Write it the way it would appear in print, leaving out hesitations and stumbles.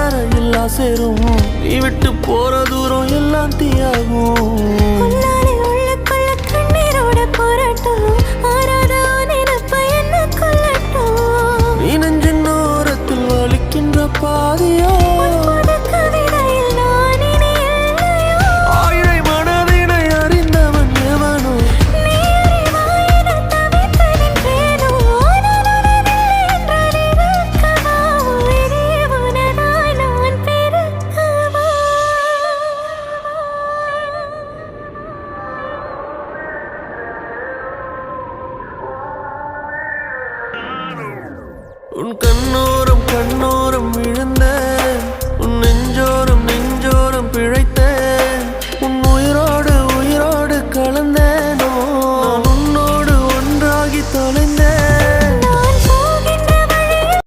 வரையில் சேரும். நீ விட்டு போற தூரம் எல்லாம் தீயாகும். உள்ளுக்குள்ள கண்ணீரோட போராட்டம் ஆறாத நினைப்ப என்ன கொல்லட்டும். நீ நெஞ்சின் ஓரத்தில் வலிக்கின்ற பாதியோ கவிதையில் நான் இனி இல்லையோ. ஆயிரை மனதினை அறிந்தவன் எவனோ நீ அறிவாயின தவித்து நின்றேனோ. நான் உனதில்லை என்றால் இருக்கவா உயிரே உனதாய் நான் பெருக்கவா. உன் கண்ணோரம் விழுந்த